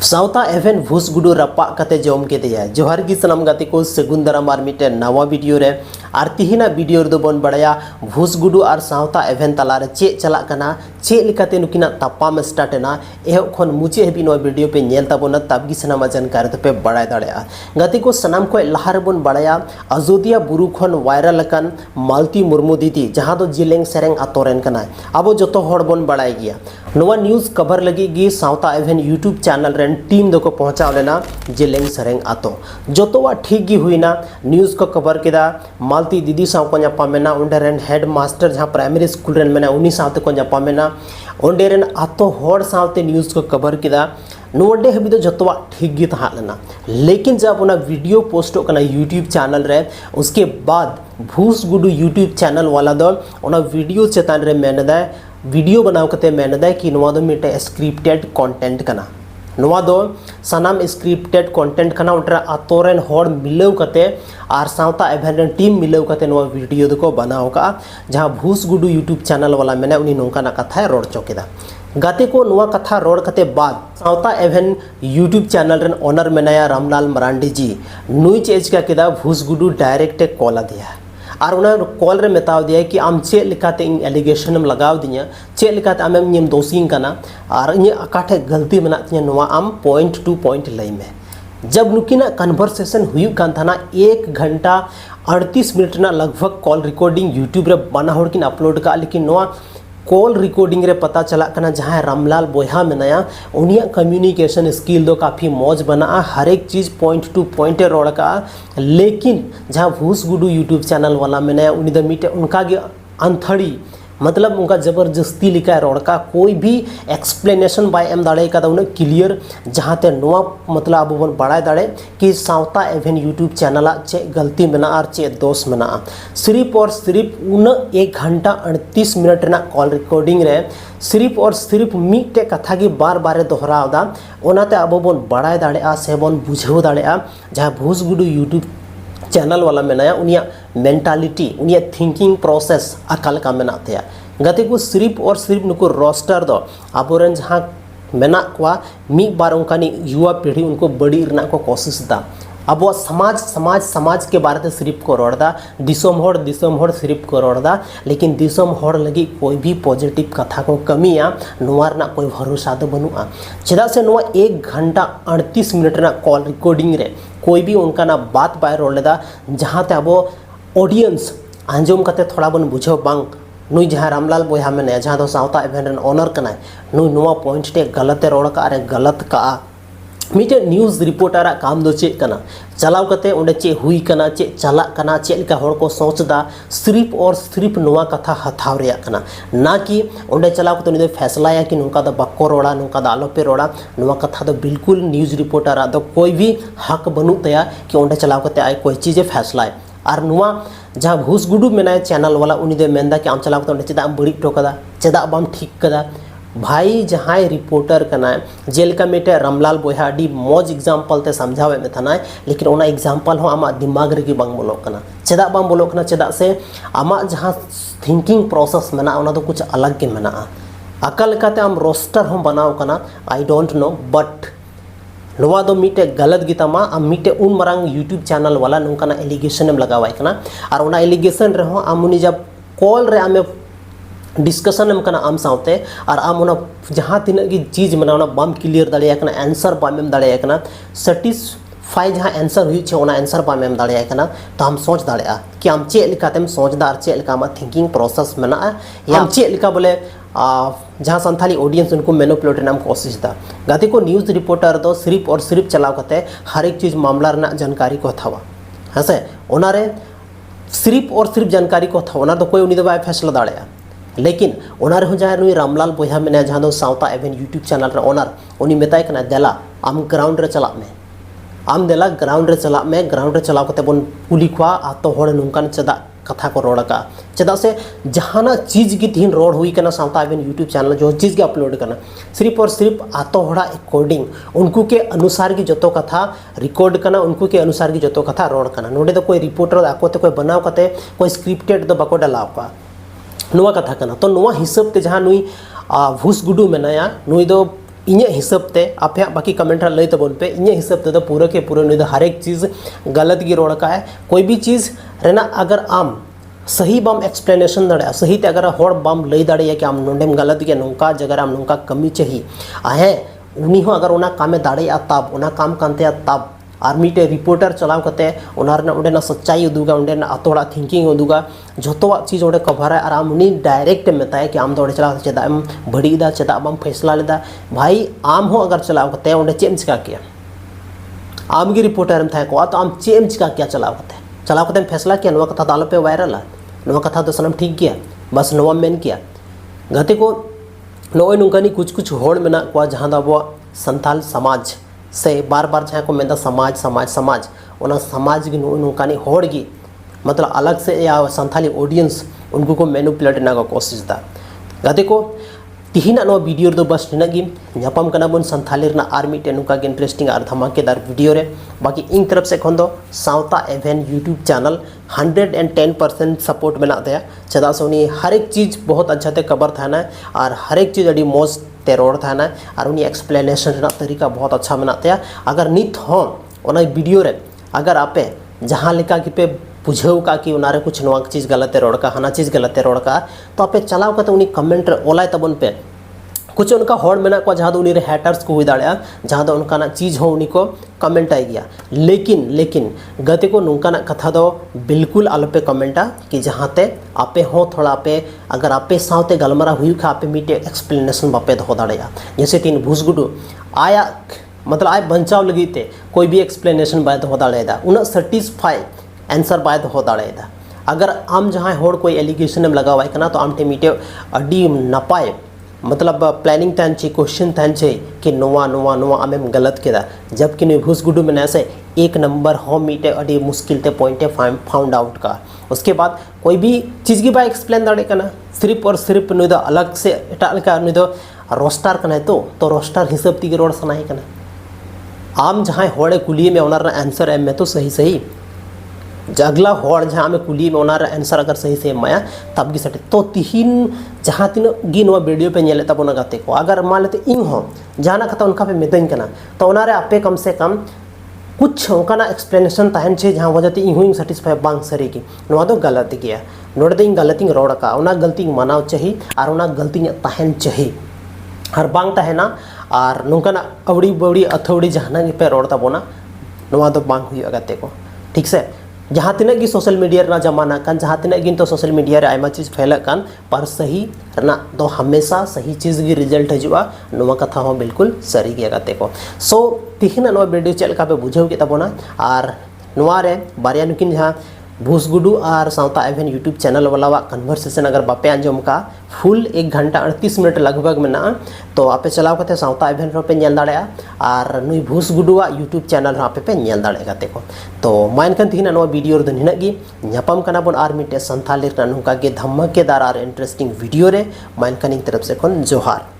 सावता even भूस गुडू रपा कते जम के दिया जोहार की सलाम गाते को सेगुन दाराम आर मिटे नवा वीडियो रे आर तिहिना वीडियो दो बन बड़ाया भूस गुडू आर सावता एवेन तलारे चे चला कना चे लिकाते नुकिना तापाम स्टार्ट ना एह खन मुचे हेबी नो वीडियो पे नेल ताबोना ताबगी सनामा जानकारी तो पे बड़ाय दाड़ेया गाते को सनाम को लहार बन बड़ाया अयोध्या बुरु खन वायरल कन मालती मुर्मू दीदी जहां दो जिलेंग सेरेंग आतोरेन कना अब जो हड़ बन बड़ाय गया नवा न्यूज़ कवर लगी गी सावता एवेन यूट्यूब चैनल रेन टीम दो को पहुंचा लेना जिलेंग सेरेंग आतो जोतोवा ठीक गी हुईना न्यूज़ को कवर किदा मालती दीदी साव को ᱧᱟᱯᱟᱢᱮᱱᱟ उंडे रेन हेड मास्टर जहां प्राइमरी स्कूल रेन मेना उनी सावते को ᱧᱟᱯᱟᱢᱮᱱᱟ उंडे रेन आतो हड़ सावते न्यूज़ को कवर किदा नोडे हबी दो जोतोवा ठीक गी तहा लेना लेकिन जब उना वीडियो पोस्ट करना यूट्यूब चैनल रे उसके बाद भूस गुडू यूट्यूब चैनल वाला दो उना वीडियो चेतान रे मेनदा वीडियो बनाव कते मेनदा कि नोवा दो मिटे स्क्रिप्टेड कंटेंट कना नोवा दो सनाम स्क्रिप्टेड कंटेंट कना उनरा आतोरेन हड़ मिलाव कते आर सावता एवेन टीम मिलाव कते नोवा वीडियो दो को बनाव का जहां भूस गुडू यूट्यूब चैनल वाला मेने उनी नोंका ना कथा रोड चौकेदा गाते को नोवा कथा रोड कते बाद सावता एवेन यूट्यूब चैनल रेन ओनर मेनाया रामलाल मरांडी जी नुई चेज का किदा भूस गुडू डायरेक्ट कॉल दिया और उना कॉल रे मेताव दिया कि आम चे लिकाते एलिगेशन में लगाव दिया चे लिकाते आम नियम दोषी कना और इन अकाठे गलती मेना तिया नोवा आम पॉइंट टू पॉइंट लई में जब नुकिना कन्वर्सेशन हुई कान थाना 1 घंटा 38 मिनट ना लगभग कॉल रिकॉर्डिंग यूट्यूब रे बना होड़ किन अपलोड का लेकिन नोवा कॉल रिकॉर्डिंग रे पता चला कना जहां रामलाल बोया मेनाया उनिया कम्युनिकेशन स्किल दो काफ़ी मौज बना हर एक चीज़ पॉइंट टू पॉइंट रोड का लेकिन जहां भूस गुडू यूट्यूब चैनल वाला मेनाया उनी द मीटे उनका गे अंथड़ी मतलब उनका जबरदस्ती लिखा रोड का कोई भी एक्सप्लेनेशन बाय एम दाड़े का उन्हें क्लियर जहाँ ते नोआ मतलब अब बन बड़ा दाड़े कि सावता एवेन यूट्यूब चैनल चे गलती मेना और चे दोष मेना सिर्फ और सिर्फ उन 1 घंटा 38 मिनट ना कॉल रिकॉर्डिंग रे सिर्फ और सिर्फ मिट्टे कथा की बार बार दोहरावदा ओनाते अब बन बड़ा दाड़े से बन बुझाव दाड़े जहाँ भूस गुडू यूट्यूब चैनल वाला मेनाया उनिया मेंटालिटी उनिया थिंकिंग प्रोसेस अकाल का मेना थे गति को सिर्फ और सिर्फ नुको रोस्टर दो आबोरन जहाँ मेना को मी बार उनकानी युवा पीढ़ी उनको बड़ी रना को कोशिश दा अब समाज समाज समाज के बारे में सिर्फ को रोड़ा दिसोम होड़ सिर्फ को रोड़ा लेकिन दिसोम होड़ लगी कोई भी पॉजिटिव कथा को कमिया नोवार ना कोई भरोसा तो बनुआ चेदा से नोवा 1 घंटा 38 मिनट ना कॉल रिकॉर्डिंग रे कोई भी उनका ना बात बाय रोड़ लेदा जहाँ ते अब ऑडियंस आंजम कते थोड़ा बन बुझो बांग नुई जहाँ रामलाल बोया में जहाँ तो सावता एवेन ओनर कना नुई नोवा पॉइंट टे गलत रोड़ का अरे गलत का मिटे न्यूज़ रिपोर्टर काम दो चेक कना चलाव कते उंडे चे हुई कना चे चला कना चे लिका होड़ को सोचदा सिर्फ और सिर्फ नोवा कथा हथाव रेया कना ना कि उंडे चलाव कते निदे फैसला या कि नुका दा बक्को रोड़ा नुका दा आलो पे रोड़ा नोवा कथा तो बिल्कुल न्यूज़ रिपोर्टर दो कोई भी हक बनू तया कि उंडे चलाव कते आय कोई चीज़ फैसला और नुआ जहाँ भूस गुडू मेना चैनल वाला उनी दे मेंदा कि आम चलाव कते उंडे चेदा बड़ी टोकदा चेदा बाम ठीक कदा भाई जहाँ रिपोर्टर कना जेलका मेटे रामलाल बोया अड़ी मौज एग्जाम्पल ते समझावे में थाना लेकिन ओना एग्जाम्पल हो आमा दिमाग रे बांग बोलो कना चेदा बांग बोलो कना चेदा से आमा जहाँ थिंकिंग प्रोसेस मेना ओना तो कुछ अलग के मेना अकल काते आम रोस्टर हम बनाव कना आई डोंट नो बट नोवा दो मिटे गलत गीतामा आम मिटे उन मरांग यूट्यूब चैनल वाला नोंकाना एलिगेशन में लगावाय कना और ओना एलिगेशन रे हो आमुनी जब कॉल रे आमे डिस्कशन में कना आम सावते और आम उना जहाँ तीन की चीज़ मना उना बाम क्लियर दाड़े कना आंसर बाम एम दाड़े कना सेटिस्फाई जहाँ आंसर हुई छे उना आंसर बाम एम दाड़े कना तो हम सोच दाड़े कि आम चे लिकातेम सोचदा और चे लिका थिंकिंग प्रोसेस मेना या आम चे लिका बोले जहाँ संथाली ऑडियंस उनको मैनिपुलेट नाम कोशिश दा गाती को न्यूज़ रिपोर्टर दो सिर्फ और सिर्फ चलाव कते हर एक चीज़ मामला रना जानकारी को हथावा हाँ से ओनारे सिर्फ और सिर्फ जानकारी को हथावा ओना तो कोई उनी दो बाय फैसला दाड़े लेकिन ओनर हो जाए नुई रामलाल बोया में जहाँ दो सावता एवेन यूट्यूब चैनल रे ओनर उनी मेताय कना देला आम ग्राउंड रे चला में आम देला ग्राउंड रे चला में ग्राउंड रे चलाव कते बन कुली खुआ आतो होड़ नुंकान चेदा कथा को रोड़ का चेदा से जहाना चीज़ की तीन रोड हुई कना सावता एवेन यूट्यूब चैनल जो चीज़ के अपलोड करना सिर्फ और सिर्फ आतो होड़ा अकॉर्डिंग उनको के अनुसार की जतो कथा रिकॉर्ड करना उनको के अनुसार की जतो कथा रोड करना नोडे तो कोई रिपोर्टर आकोते कोई बनाव कते कोई स्क्रिप्टेड तो बको डालाव का नुआ कथा कना तो नुआ हिसाब ते जहाँ नुई भूस गुडू मेनाया नुई दो इन्हें हिसाब ते आपे बाकी कमेंट लई तबन पे इन्हें हिसाब ते पूरा के पूरा नुई हर एक चीज़ गलत गी रोड़ का है। कोई भी चीज़ रेना अगर आम सही बाम एक्सप्लेनेशन दाड़ा सही ते अगर हर बाम लई दाड़े कि आम नोंडेम गलत गया नौका जगह आम नौका कमी चाहिए आहे उनी हो अगर ओना कामे दाड़े तब ओना काम कानते तब और मिटे रिपोर्टर चलाव करते उन्हें सच्चाई उदूगा उन्हें अतोड़ा थिंकिंग उदूगा जोतवा चीज़ उन्हें कवर है और आम उन्हीं डायरेक्ट मेताए कि आम तो चलाव चेदा बड़ीदा चेदा बम फैसला लेदा भाई आम हो अगर चलाव करते उन्हें चेम चिका किया आम की रिपोर्टर थे को तो आम चेम चिका किया चलाव करते फैसला किया नवा कथा दाल पे वायरल नवा कथा तो सनम ठीक किया बस नवा मेन किया गति को नोई नुकानी कुछ होड़ मेना को जहाँ अब संथाल समाज से बार बार जहाँ को मेदा समाज समाज समाज ओना समाज की नौकानी होड़ की मतलब अलग से या संथाली ऑडियंस उनको को मैनिपुलेट ना को कोशिश दा गते को तिहिना नो वीडियो दो बस निनागी न्यापम कना बन संथाली रना आर्मी टेनुका के इंटरेस्टिंग और धमाकेदार वीडियो रे बाकी इन तरफ से खन दो सावता एवेन यूट्यूब चैनल 110% सपोर्ट मेना दया चदा सोनी हर एक चीज़ बहुत अच्छा ते कवर था ना और हर एक चीज़ अड़ी मौज ते रोड था ना और उन्हीं एक्सप्लेनेशन तरीका बहुत अच्छा मेना अगर नित हो ओना वीडियो रे अगर आपे जहाँ लेका कि पे बुझाव का कि उनारे कुछ नवा चीज़ गलत रोड का हाना चीज़ गलत रोड का तो आपे चलाव करते उन्हीं कमेंट ओलाय तबन पे कुछ उनका हॉर्ड मेना को जहाँ उन्हीं हैटर्स को हुई दाड़ा जहाँ उनका चीज़ हो उन्हीं को कमेंट आई गया लेकिन गति को नौका कथा दो बिल्कुल आलोपे कमेंटा कि जहाँ ते आपे हो थोड़ा आपे अगर आपे सावते गलमारा हुई खा आपे मीटे एक्सप्लेनेशन बापे दो दाड़ा जैसे तीन भूसगुडू आया मतलब आय बचाव लगी ते कोई भी एक्सप्लेनेशन बाय दो दाड़ा उन सेटिस्फाई आंसर बाय दो दाड़ा अगर आम जहाँ होड़ कोई एलिगेशन में लगावाई करना तो आम मीटे अड़ी नपाय मतलब प्लानिंग तहन छे क्वेश्चन तहन छे कि नोवा नोवा नोवा आमेम गलत केदा जबकि नी भूसगुडू में ऐसे एक नंबर हो मीटे अड़ी मुश्किल ते पॉइंटे फाउंड आउट का उसके बाद कोई भी चीज़ की बाय एक्सप्लेन दाड़े करना सिर्फ और सिर्फ नुई दो अलग से एटा का नुई दो रोस्टार करना तो रोस्टार हिसाब तीगे रोड सनाई करना आम जहाँ होड़े कुलिए में ओनार आंसर एम में तो सही अगला होड़ जहाँ में कुली में ओनार आंसर अगर सही से एमाया तब गी सटे तो तिहिन जहाँ तीन गी नवा वीडियो पे नेले तबोना गाते को अगर मान लेते इन हो जहाँ कथा उनका पे मितन करना तो ओनारे आपे कम से कम कुछ उनका एक्सप्लेनेशन तहन छे जहाँ वजह इन हुई सेटिस्फाई बांग सरी की नवा तो गलत गया नोड़े तो इन गलती रोड़ का उना गलती मानाव चाहिए और उना गलती तहन चाहिए हर बांग तहना और नौका अवड़ी बवड़ी अथौड़ी जहाँ पे रोड़ तबोना नवा तो बांग हुई गाते को ठीक से जहाँ तीन की सोशल मीडिया जमाना कान जहाँ तीन की तो सोशल मीडिया रे आयमा चीज़ फैला कान पर सही रना तो हमेशा सही चीज़ की रिजल्ट हजूआ नवा कथा हो बिल्कुल सरी गया गाते को सो तिहिना नवा वीडियो चल का पे बुझाव के तबोना और नवा रे बारिया नुकिन जहाँ भूसगुडू और सावता एवेन यूट्यूब चैनल वाला कन्वर्सेशन अगर बापे आंजम का फुल 1 घंटा 38 मिनट लगभग में तो आपे चलाव करते सावता एवेन पे नेल दाड़ा और नुई भूसगुडुआ यूट्यूब चैनल आपे पे नेल दाड़े गाते को तो मानकन तिहिना नवा वीडियो रे हिना गी न्यापम कना बन आर मिटे संथाली नुका के धमाकेदार और इंटरेस्टिंग वीडियो रे मानकन तरफ से जोहार।